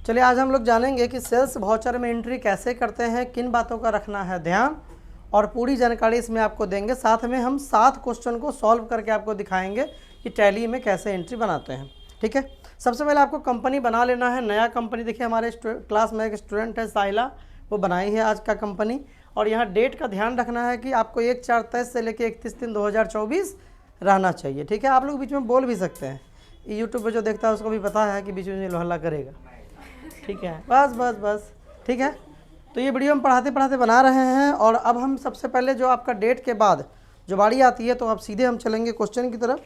चलिए आज हम लोग जानेंगे कि सेल्स वाउचर में एंट्री कैसे करते हैं, किन बातों का रखना है ध्यान, और पूरी जानकारी इसमें आपको देंगे। साथ में हम 7 क्वेश्चन को सॉल्व करके आपको दिखाएंगे कि टैली में कैसे एंट्री बनाते हैं। ठीक है, सबसे पहले आपको कंपनी बना लेना है। नया कंपनी देखिए हमारे क्लास में एक स्टूडेंट है साइला, वो बनाई है आज का कंपनी। और यहाँ डेट का ध्यान रखना है कि आपको 1/4/23 से लेकर 31/3/2024 रहना चाहिए। ठीक है, आप लोग बीच में बोल भी सकते हैं, यूट्यूब पे जो देखता है उसको भी पता है कि बीच में हल्ला करेगा। ठीक है, बस बस बस ठीक है। तो ये वीडियो हम पढ़ाते पढ़ाते बना रहे हैं। और अब हम सबसे पहले जो आपका डेट के बाद जो बारी आती है तो अब सीधे हम चलेंगे क्वेश्चन की तरफ।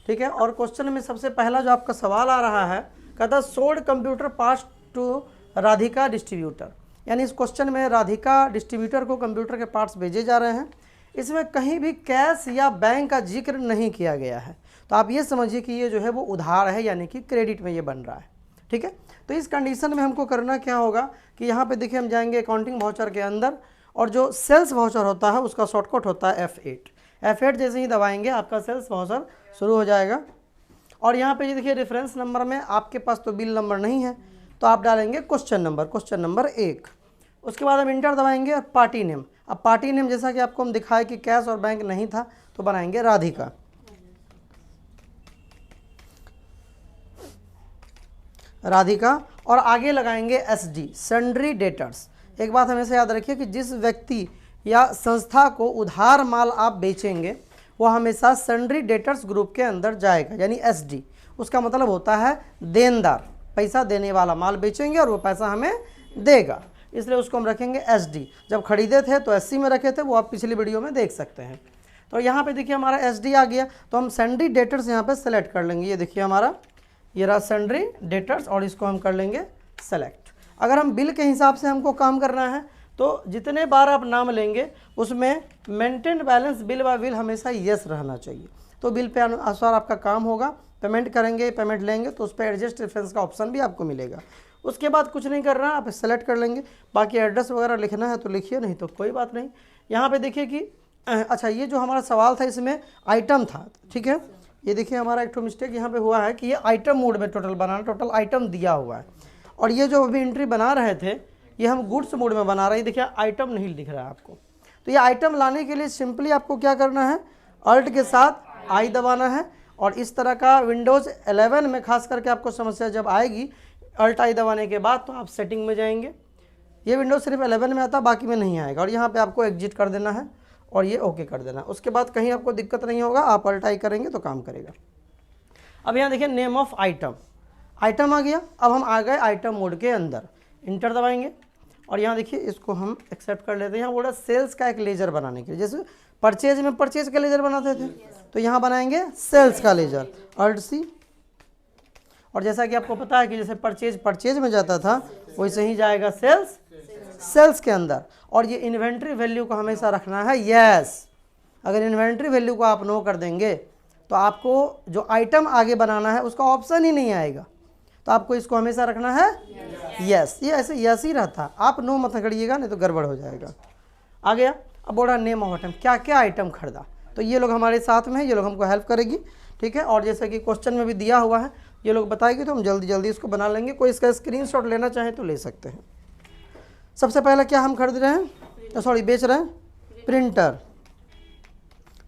ठीक है, और क्वेश्चन में सबसे पहला जो आपका सवाल आ रहा है, कहता sold computer parts to Radhika distributor. यानी इस क्वेश्चन में राधिका डिस्ट्रीब्यूटर को कंप्यूटर के पार्ट्स भेजे जा रहे हैं। इसमें कहीं भी कैश या बैंक का जिक्र नहीं किया गया है, तो आप ये समझिए कि ये जो है वो उधार है, यानी कि क्रेडिट में ये बन रहा है। ठीक है, तो इस कंडीशन में हमको करना क्या होगा कि यहाँ पे देखिए हम जाएंगे अकाउंटिंग वाउचर के अंदर, और जो सेल्स वाउचर होता है उसका शॉर्टकट होता है F8 जैसे ही दबाएंगे आपका सेल्स वाउचर शुरू हो जाएगा। और यहाँ पे ये देखिए रेफरेंस नंबर में आपके पास तो बिल नंबर नहीं है, तो आप डालेंगे क्वेश्चन नंबर 1। उसके बाद हम इंटर दबाएंगे और पार्टी नेम। अब पार्टी नेम जैसा कि आपको हम दिखाए कि कैश और बैंक नहीं था तो बनाएंगे राधिका। और आगे लगाएंगे SD सन्ड्री डेटर्स। एक बात हमेशा याद रखिए कि जिस व्यक्ति या संस्था को उधार माल आप बेचेंगे वो हमेशा सन्ड्री डेटर्स ग्रुप के अंदर जाएगा, यानी SD। उसका मतलब होता है देनदार, पैसा देने वाला माल बेचेंगे और वो पैसा हमें देगा, इसलिए उसको हम रखेंगे SD। जब खरीदे थे तो SC में रखे थे, वो आप पिछली वीडियो में देख सकते हैं। तो यहाँ पे देखिए हमारा SD आ गया, तो हम सन्ड्री डेटर्स यहाँ पे सेलेक्ट कर लेंगे। ये देखिए हमारा ये रहा सन्ड्री डेटर्स, और इसको हम कर लेंगे सेलेक्ट। अगर हम बिल के हिसाब से हमको काम करना है तो जितने बार आप नाम लेंगे उसमें maintain balance bill bye bill हमेशा यस रहना चाहिए। तो बिल पे अनुसार आपका काम होगा, पेमेंट करेंगे, पेमेंट लेंगे तो उस पर एडजस्ट रेफरेंस का ऑप्शन भी आपको मिलेगा। उसके बाद कुछ नहीं करना, आप सेलेक्ट कर लेंगे। बाकी एड्रेस वगैरह लिखना है तो लिखिए, नहीं तो कोई बात नहीं। यहाँ पे देखिए कि अच्छा ये जो हमारा सवाल था इसमें आइटम था। ठीक है, ये देखिए हमारा एक तो मिस्टेक यहाँ पे हुआ है कि ये आइटम मोड में टोटल बनाना, टोटल आइटम दिया हुआ है। और ये जो अभी एंट्री बना रहे थे ये हम गुड्स मोड में बना रहे हैं। देखिए आइटम नहीं दिख रहा है आपको, तो ये आइटम लाने के लिए सिंपली आपको क्या करना है, अल्ट के साथ I दबाना है। और इस तरह का विंडोज़ 11 में खास करके आपको समस्या जब आएगी अल्ट I दबाने के बाद, तो आप सेटिंग में जाएंगे। ये विंडोज सिर्फ 11 में आता, बाकी में नहीं आएगा। और यहाँ पे आपको एग्जिट कर देना है और ये ओके कर देना। उसके बाद कहीं आपको दिक्कत नहीं होगा, आप अल्ट I करेंगे तो काम करेगा। अब यहाँ देखिए नेम ऑफ आइटम आ गया। अब हम आ गए आइटम मोड के अंदर, इंटर दबाएंगे और यहाँ देखिए इसको हम एक्सेप्ट कर लेते हैं। यहाँ बोला सेल्स का एक लेजर बनाने के लिए, जैसे परचेज में परचेज का लेजर बनाते थे तो यहाँ बनाएंगे सेल्स का लेजर, अल्ट C। और जैसा कि आपको पता है कि जैसे परचेज में जाता था वैसे ही जाएगा सेल्स के अंदर। और ये इन्वेंट्री वैल्यू को हमेशा रखना है यस। अगर इन्वेंट्री वैल्यू को आप नो कर देंगे तो आपको जो आइटम आगे बनाना है उसका ऑप्शन ही नहीं आएगा, तो आपको इसको हमेशा रखना है यस। ये ऐसे यस ही रहता, आप नो मत करिएगा नहीं तो गड़बड़ हो जाएगा। आ गया। अब बोल रहा नेम ऑफ आइटम, क्या क्या आइटम खरीदा, तो ये लोग हमारे साथ में है, ये लोग हमको हेल्प करेगी। ठीक है, और जैसे कि क्वेश्चन में भी दिया हुआ है ये लोग बताएगी तो हम जल्दी जल्दी इसको बना लेंगे। कोई इसका स्क्रीनशॉट लेना चाहे तो ले सकते हैं। सबसे पहले क्या हम खरीद रहे हैं, सॉरी बेच रहे हैं,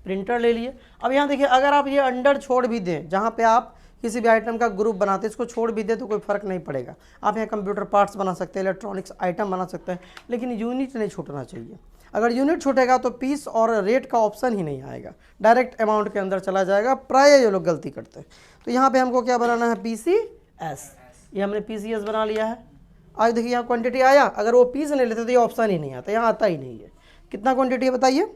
प्रिंटर ले लिए। अब यहाँ देखिए अगर आप ये अंडर छोड़ भी दें, जहाँ पे आप किसी भी आइटम का ग्रुप बनाते हैं इसको छोड़ भी दें तो कोई फ़र्क नहीं पड़ेगा। आप यहाँ कंप्यूटर पार्ट्स बना सकते हैं, इलेक्ट्रॉनिक्स आइटम बना सकते हैं, लेकिन यूनिट नहीं छूटना चाहिए। अगर यूनिट छूटेगा तो पीस और रेट का ऑप्शन ही नहीं आएगा, डायरेक्ट अमाउंट के अंदर चला जाएगा। प्राय ये लोग गलती करते हैं। तो यहाँ पे हमको क्या बनाना है, PCS। ये हमने PCS बना लिया है। आज देखिए यहाँ क्वांटिटी आया, अगर वो पीस नहीं लेते तो ये ऑप्शन ही नहीं आता, यहाँ आता ही नहीं है। कितना क्वांटिटी है बताइए,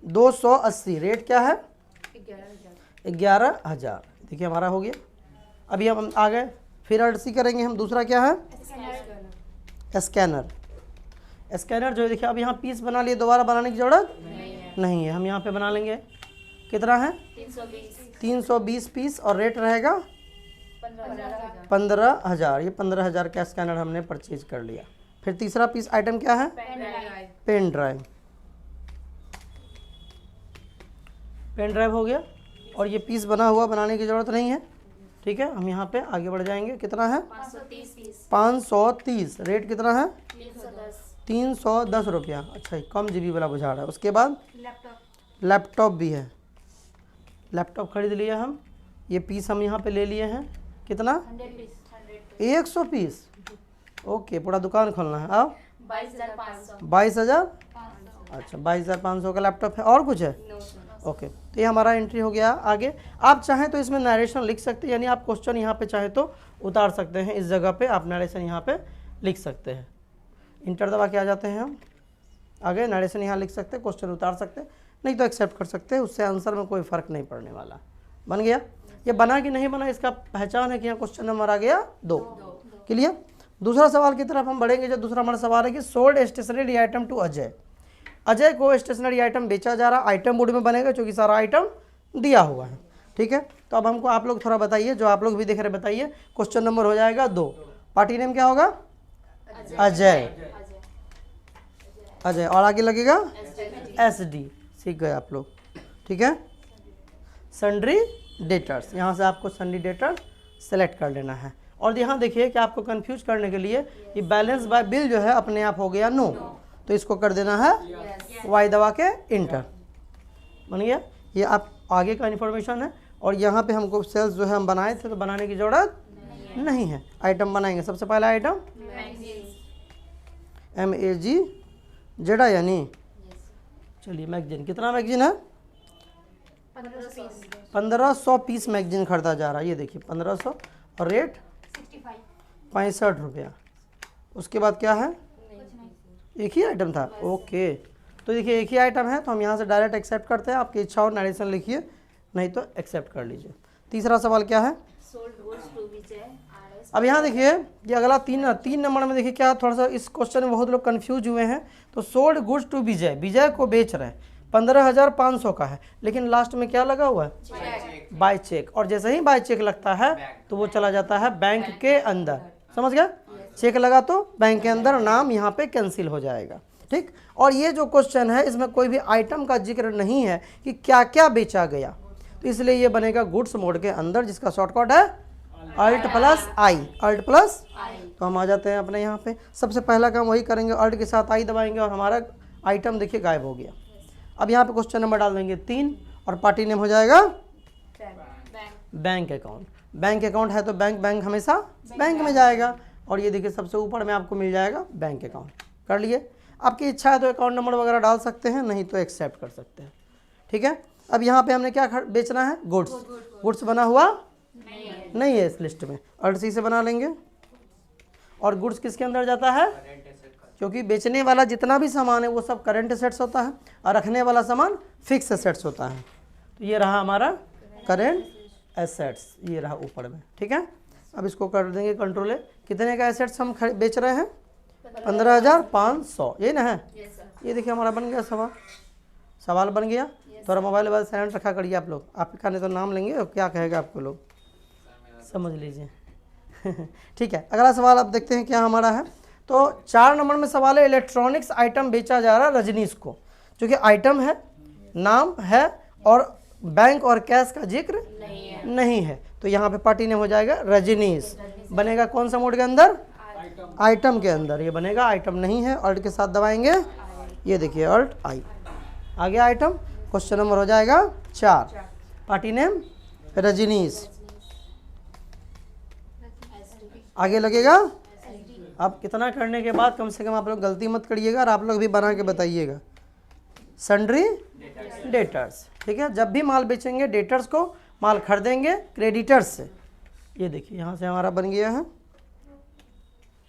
280। रेट क्या है, 11,000। देखिए हमारा हो गया। अभी हम आ गए, फिर अल्ट C करेंगे हम। दूसरा क्या है, स्कैनर जो देखिए अब यहाँ पीस बना लिए, दोबारा बनाने की जरूरत नहीं है। हम यहाँ पे बना लेंगे, कितना है 320 पीस, और रेट रहेगा 15,000। ये 15,000 का स्कैनर हमने परचेज कर लिया। फिर तीसरा पीस आइटम क्या है, पेन ड्राइव हो गया। और ये पीस बना हुआ, बनाने की ज़रूरत नहीं है। ठीक है, हम यहाँ पे आगे बढ़ जाएंगे। कितना है? 530 530। रेट कितना है? 310 310 रुपया। अच्छा, कम जीबी वाला बुझा रहा है। उसके बाद लैपटॉप भी है। लैपटॉप खरीद लिए हम, ये पीस हम यहाँ पे ले लिए हैं। कितना? 100 पीस। ओके, पूरा दुकान खोलना है। अब 22,500 22,000। अच्छा, 22,500 का लैपटॉप है। और कुछ है? ओके, तो ये हमारा एंट्री हो गया। आगे आप चाहें तो इसमें नरेशन लिख सकते हैं, यानी आप क्वेश्चन यहाँ पे चाहे तो उतार सकते हैं। इस जगह पे आप नरेशन यहाँ पे लिख सकते हैं। इंटर दबा के आ जाते हैं हम आगे। नरेशन यहाँ लिख सकते हैं, क्वेश्चन उतार सकते हैं, नहीं तो एक्सेप्ट कर सकते हैं। उससे आंसर में कोई फ़र्क नहीं पड़ने वाला। बन गया? ये बना कि नहीं बना, इसका पहचान है कि यहाँ क्वेश्चन नंबर आ गया 2। क्लियर? दूसरा सवाल की तरफ हम बढ़ेंगे। जो दूसरा हमारा सवाल है कि sold stationery item to Ajay. Ajay को स्टेशनरी आइटम बेचा जा रहा। आइटम बोर्ड में बनेगा क्योंकि सारा आइटम दिया हुआ है। ठीक है, तो अब हमको आप लोग थोड़ा बताइए, जो आप लोग भी देख रहे बताइए। क्वेश्चन नंबर हो जाएगा 2। पार्टी नेम क्या होगा? अजय। अजय, और आगे लगेगा SD। सीख गए आप लोग। ठीक है, सन्ड्री डेटर्स। यहाँ से आपको सन्ड्री डेटर्स सेलेक्ट कर लेना है। और यहाँ देखिए कि आपको कंफ्यूज करने के लिए ये बैलेंस बाय बिल जो है अपने आप हो गया नो, तो इसको कर देना है Y दबा के इंटर। बन गया? ये आप आगे का इन्फॉर्मेशन है। और यहाँ पे हमको सेल्स जो है हम बनाए थे, तो बनाने की ज़रूरत नहीं है। आइटम बनाएंगे। सबसे पहला आइटम MAG यानी चलिए मैगजीन। कितना मैगजीन है? 1500 पीस मैगजीन खरीदा जा रहा है। ये देखिए 1500 और रेट 65 रुपया। उसके बाद क्या है? एक ही आइटम था। ओके, तो देखिए एक ही आइटम है, तो हम यहाँ से डायरेक्ट एक्सेप्ट करते हैं। आपकी इच्छा और नरेशन लिखिए, नहीं तो एक्सेप्ट कर लीजिए। तीसरा सवाल क्या है? अब यहाँ देखिए ये अगला 3 नंबर में देखिए क्या, थोड़ा सा इस क्वेश्चन में बहुत लोग कंफ्यूज हुए हैं। तो सोल्ड गुड्स टू विजय, विजय को बेच रहे हैं। 15,500 का है, लेकिन लास्ट में क्या लगा हुआ है? By cheque. और जैसे ही बाय चेक लगता है तो वो चला जाता है बैंक के अंदर। समझ गया? चेक लगा तो बैंक के अंदर, नाम यहाँ पे कैंसिल हो जाएगा। ठीक, और ये जो क्वेश्चन है इसमें कोई भी आइटम का जिक्र नहीं है कि क्या क्या बेचा गया, तो इसलिए ये बनेगा गुड्स मोड के अंदर, जिसका शॉर्टकट है Alt+I। Alt+I। तो हम आ जाते हैं अपने यहाँ पे। सबसे पहला काम वही करेंगे, Alt के साथ I दबाएंगे और हमारा आइटम देखिए गायब हो गया। अब यहाँ पे क्वेश्चन नंबर डाल देंगे 3 और पार्टी नेम हो जाएगा बैंक अकाउंट। बैंक अकाउंट है तो बैंक हमेशा बैंक में जाएगा। और ये देखिए सबसे ऊपर में आपको मिल जाएगा बैंक अकाउंट। कर लिए? आपकी इच्छा है तो अकाउंट नंबर वगैरह डाल सकते हैं, नहीं तो एक्सेप्ट कर सकते हैं। ठीक है, अब यहाँ पे हमने क्या बेचना है? गुड्स। गुड्स बना हुआ नहीं है इस लिस्ट में। Alt+C से बना लेंगे। और गुड्स किसके अंदर जाता है? क्योंकि बेचने वाला जितना भी सामान है वो सब करंट एसेट्स होता है और रखने वाला सामान फिक्स एसेट्स होता है। तो ये रहा हमारा करंट एसेट्स, ये रहा ऊपर में। ठीक है, अब इसको कर देंगे कंट्रोल ए। कितने का एसेट्स हम बेच रहे हैं? 15,500। ये ना है? ये देखिए हमारा बन गया सवाल बन गया। थोड़ा मोबाइल वाले साइलेंट रखा करिए आप लोग, आपका नहीं तो नाम लेंगे और क्या कहेगा आपको लोग, समझ लीजिए। ठीक है, अगला सवाल अब देखते हैं क्या हमारा है। तो 4 नंबर में सवाल है, इलेक्ट्रॉनिक्स आइटम बेचा जा रहा है रजनीश को। क्योंकि आइटम है, नाम है और बैंक और कैश का जिक्र नहीं है, तो यहाँ पे पार्टी नेम हो जाएगा रजनीश। बनेगा कौन सा मोड के अंदर? आइटम के अंदर। ये बनेगा आइटम नहीं है, Alt के साथ दबाएंगे। ये देखिए Alt+I आ गया आइटम। क्वेश्चन नंबर हो जाएगा 4। Party name Rajneesh. आगे लगेगा। अब कितना करने के बाद कम से कम आप लोग गलती मत करिएगा और आप लोग भी बना के बताइएगा। Sundry debtors. ठीक है, जब भी माल बेचेंगे डेटर्स को, माल खरीदेंगे क्रेडिटर्स से। ये देखिए यहाँ से हमारा बन गया है,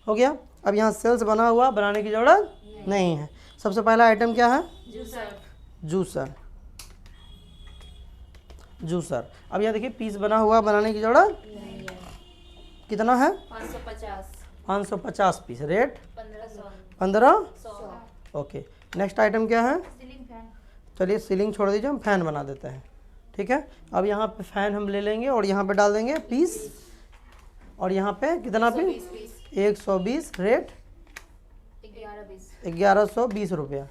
हो गया। अब यहाँ सेल्स बना हुआ, बनाने की ज़रूरत नहीं है। सबसे पहला आइटम क्या है? जूसर। अब यहाँ देखिए पीस बना हुआ, बनाने की ज़रूरत कितना है? 550 piece. Rate 1500। Okay, next item क्या है? चलिए सीलिंग छोड़ दीजिए, हम फैन बना देते हैं। ठीक है, अब यहाँ पे फैन हम ले लेंगे और यहाँ पे डाल देंगे पीस। और यहाँ पे कितना पीस? 120। रेट 1120 रुपया।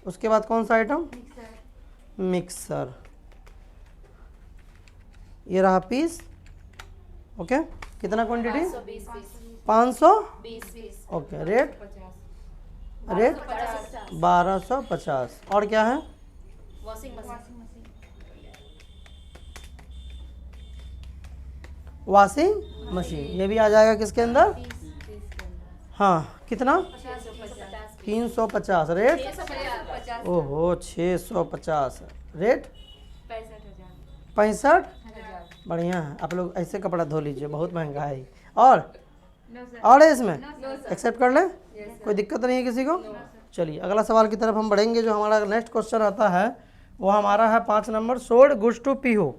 उसके बाद कौन सा आइटम? मिक्सर। ये रहा पीस ओके, कितना क्वांटिटी? 520 पीस 520। 20 okay, rate 1250। और क्या है? वॉशिंग मशीन वॉशिंग मशीन, ये भी आ जाएगा किसके अंदर? हाँ, कितना? 350। रेट? ओहो, 650। रेट? 65। बढ़िया है, आप लोग ऐसे कपड़ा धो लीजिए, बहुत महंगा है। और है इसमें? एक्सेप्ट कर लें, कोई दिक्कत नहीं है किसी को? चलिए अगला सवाल की तरफ हम बढ़ेंगे। जो हमारा नेक्स्ट क्वेश्चन आता है वो हमारा है 5 number, sold goods to Pihu.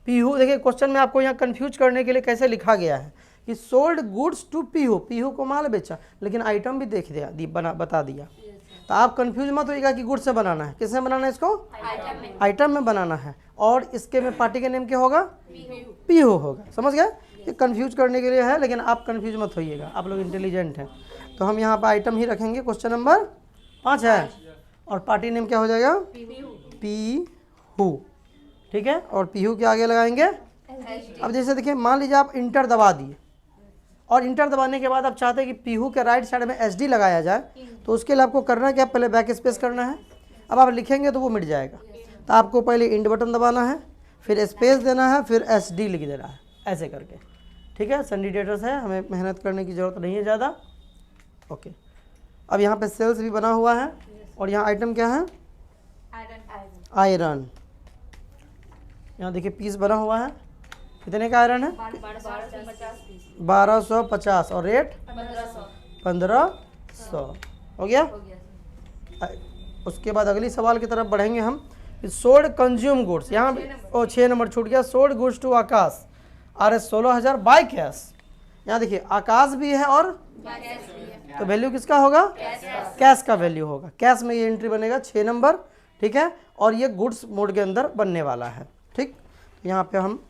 Pihu, देखिए क्वेश्चन में आपको यहाँ कंफ्यूज करने के लिए कैसे लिखा गया है कि sold goods to Pihu, Pihu को माल बेचा, लेकिन आइटम भी देख दिया, बता दिया। तो आप कंफ्यूज मत होइएगा कि गुड्स से बनाना है, किससे बनाना है इसको? आइटम में बनाना है। और इसके में पार्टी का नेम क्या होगा? पीहू होगा। समझ गए? ये कंफ्यूज करने के लिए है, लेकिन आप कंफ्यूज मत होइएगा, आप लोग इंटेलिजेंट हैं। तो हम यहाँ पर आइटम ही रखेंगे। क्वेश्चन नंबर 5 है, और पार्टी नेम क्या हो जाएगा? पीहू। ठीक है, और पीहू के आगे लगाएंगे। अब जैसे देखिए, मान लीजिए आप इंटर दबा दिए, और इंटर दबाने के बाद आप चाहते हैं कि पीहू के राइट साइड में SD लगाया जाए, तो उसके लिए आपको करना क्या? पहले बैक स्पेस करना है। अब आप लिखेंगे तो वो मिट जाएगा, तो आपको पहले इंट बटन दबाना है, फिर स्पेस देना है, फिर SD लिख देना है, ऐसे करके। ठीक है, सन्डी डेटर्स है, हमें मेहनत करने की ज़रूरत नहीं है ज़्यादा। ओके, अब यहाँ पे सेल्स भी बना हुआ है, और यहाँ आइटम क्या है? आयरन। यहाँ देखिए पीस बना हुआ है, कितने का आयरन है? 1250। और रेट 1500। हो गया? उसके बाद अगली सवाल की तरफ बढ़ेंगे हम। सोल्ड कंज्यूम गुड्स, यहाँ 6 नंबर छूट गया। Sold goods to Akash RS 16,000 by cash. यहाँ देखिए आकाश भी है और तो वैल्यू किसका होगा? कैश का वैल्यू होगा। कैश में ये एंट्री बनेगा 6 नंबर। ठीक है, और ये गुड्स मोड के अंदर बनने वाला है। ठीक, यहाँ पे हम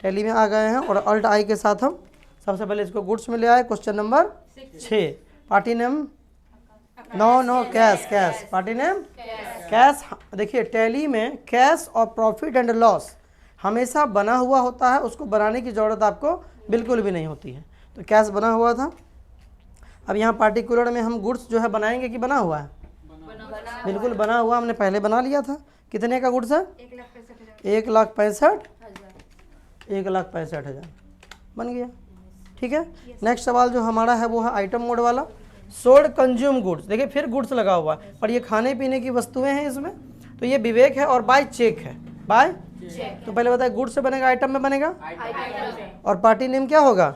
टैली में आ गए हैं, और अल्ट आई के साथ हम सबसे पहले इसको गुड्स में ले आए। Question number 6, party name? No cash. Party name cash. देखिए टैली में कैश और प्रॉफिट एंड लॉस हमेशा बना हुआ होता है, उसको बनाने की ज़रूरत आपको बिल्कुल भी नहीं होती है। तो कैश बना हुआ था। अब यहाँ पार्टिकुलर में हम गुड्स जो है बनाएंगे कि बना हुआ है? बिल्कुल बना हुआ, हमने पहले बना लिया था। कितने का गुड्स है? 1,65,000 बन गया। ठीक है, नेक्स्ट सवाल जो हमारा है वो है आइटम मोड वाला। सोल्ड कंज्यूम गुड्स, देखिए फिर गुड्स लगा हुआ है, पर ये खाने पीने की वस्तुएं हैं इसमें, तो ये विवेक है और बाय चेक है। बाय तो पहले बताए गुड्स से बनेगा, आइटम में बनेगा, और पार्टी नेम क्या होगा?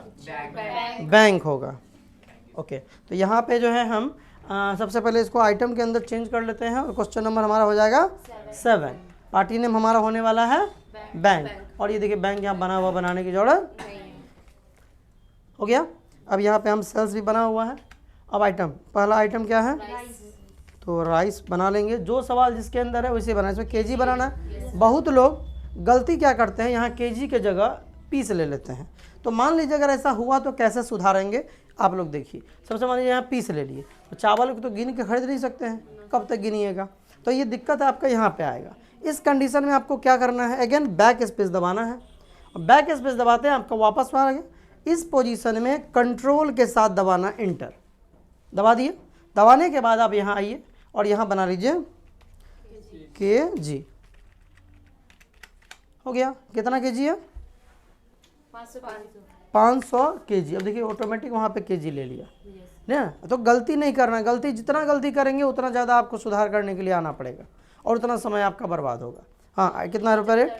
बैंक होगा। ओके, तो यहाँ पे जो है हम सबसे पहले इसको आइटम के अंदर चेंज कर लेते हैं, और क्वेश्चन नंबर हमारा हो जाएगा 7। पार्टी नेम हमारा होने वाला है बैंक, और ये देखिए बैंक यहाँ बना हुआ, बनाने की जरूरत हो गया। अब यहाँ पे हम सेल्स भी बना हुआ है। अब आइटम, पहला आइटम क्या है? तो राइस बना लेंगे। जो सवाल जिसके अंदर है वैसे बनाए, इसमें केजी बनाना है। बहुत लोग गलती क्या करते हैं, यहाँ केजी के जगह पीस ले लेते हैं। तो मान लीजिए अगर ऐसा हुआ तो कैसे सुधारेंगे आप लोग देखिए। सबसे मान लीजिए यहाँ पीस ले लिए, तो चावल को तो गिन के खरीद नहीं सकते हैं, कब तक गिनिएगा? तो ये दिक्कत आपका यहाँ पे आएगा। इस कंडीशन में आपको क्या करना है? अगेन बैक स्पेस दबाना है, और बैक स्पेस दबाते हैं आपका वापस आ गया। इस पोजीशन में कंट्रोल के साथ दबाना, इंटर दबा दिए। दबाने के बाद आप यहाँ आइए और यहाँ बना लीजिए KG। हो गया, कितना KG है? 500 KG। अब देखिए ऑटोमेटिक वहाँ पे KG ले लिया ना। तो गलती नहीं करना, जितना गलती करेंगे उतना ज़्यादा आपको सुधार करने के लिए आना पड़ेगा, और उतना समय आपका बर्बाद होगा। हाँ, कितना रुपया रेट?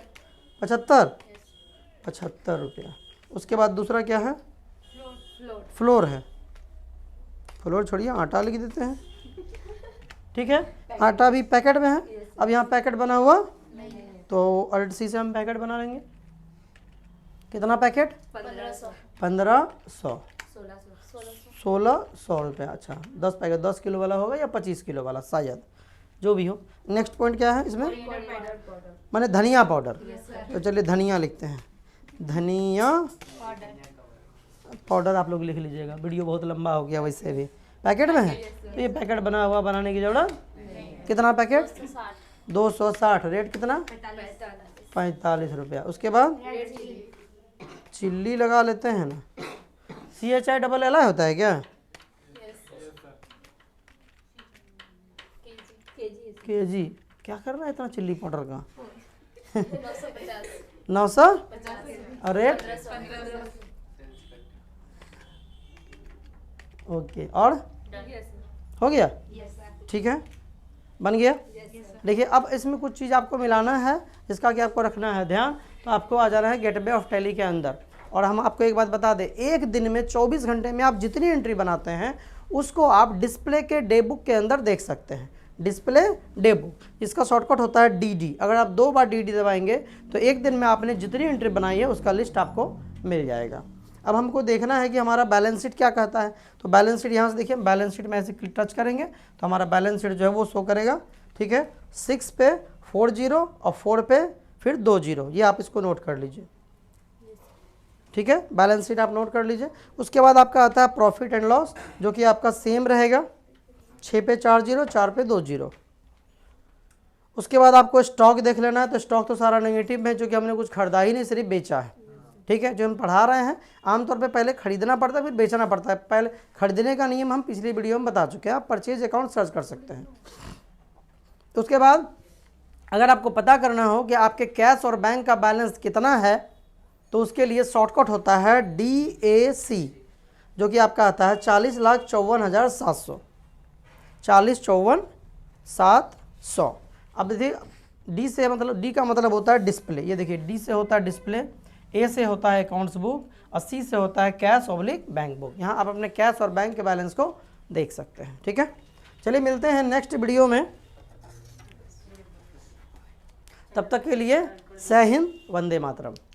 75 रुपया। उसके बाद दूसरा क्या है? फ्लोर है। फ्लोर छोड़िए, आटा लिख देते हैं। ठीक है, आटा भी पैकेट में है। अब यहाँ पैकेट बना हुआ, तो अल्ट C से हम पैकेट बना लेंगे। कितना पैकेट? 1500। 1600 रुपया। अच्छा, 10 पैकेट, 10 किलो वाला होगा या 25 किलो वाला, शायद जो भी हो। नेक्स्ट पॉइंट क्या है इसमें? माने धनिया पाउडर। तो चलिए धनिया लिखते हैं, धनिया पाउडर आप लोग लिख लीजिएगा, वीडियो बहुत लंबा हो गया वैसे भी। पैकेट में है, तो ये पैकेट बना हुआ, बनाने की जरूरत। कितना पैकेट? 260। रेट कितना? 45 रुपया। उसके बाद चिल्ली लगा लेते हैं ना, CHILLI होता है क्या? KG क्या कर रहा है इतना चिल्ली पाउडर का? 900 अरे ओके, और हो गया? ठीक है, बन गया। देखिए अब इसमें कुछ चीज़ आपको मिलाना है, जिसका कि आपको रखना है ध्यान। तो आपको आ जाना है गेटवे ऑफ टैली के अंदर, और हम आपको एक बात बता दें, एक दिन में 24 घंटे में आप जितनी एंट्री बनाते हैं उसको आप डिस्प्ले के डे बुक के अंदर देख सकते हैं। डिस्प्ले डे बुक, इसका शॉर्टकट होता है DD। अगर आप 2 बार DD दबाएंगे तो एक दिन में आपने जितनी एंट्री बनाई है उसका लिस्ट आपको मिल जाएगा। अब हमको देखना है कि हमारा बैलेंस शीट क्या कहता है। तो बैलेंस शीट यहाँ से देखिए, बैलेंस शीट में ऐसे टच करेंगे तो हमारा बैलेंस शीट जो है वो शो करेगा। ठीक है, 6 पे 4 0 और 4 पे फिर 2 0, ये आप इसको नोट कर लीजिए। ठीक है, बैलेंस शीट आप नोट कर लीजिए। उसके बाद आपका आता है प्रॉफिट एंड लॉस, जो कि आपका सेम रहेगा, 6 पे 4 0, 4 पे 2 0। उसके बाद आपको स्टॉक देख लेना है। तो स्टॉक तो सारा नेगेटिव है, जो कि हमने कुछ खरीदा ही नहीं, सिर्फ बेचा है। ठीक है, जो हम पढ़ा रहे हैं आमतौर पे पहले खरीदना पड़ता है फिर बेचना पड़ता है। पहले खरीदने का नियम हम पिछली वीडियो में बता चुके हैं, आप परचेज अकाउंट सर्च कर सकते हैं। तो उसके बाद अगर आपको पता करना हो कि आपके कैश और बैंक का बैलेंस कितना है, तो उसके लिए शॉर्टकट होता है DAC, जो कि आपका आता है 40,54,700, 40,54,700। अब देखिए डी से मतलब, डी का मतलब होता है डिस्प्ले। ये देखिए डी से होता है डिस्प्ले, ए से होता है अकाउंट्स बुक और सी से होता है कैश ऑब्लिक बैंक बुक। यहाँ आप अपने कैश और बैंक के बैलेंस को देख सकते हैं। ठीक है, चलिए मिलते हैं नेक्स्ट वीडियो में। तब तक के लिए जय हिंद, वंदे मातरम।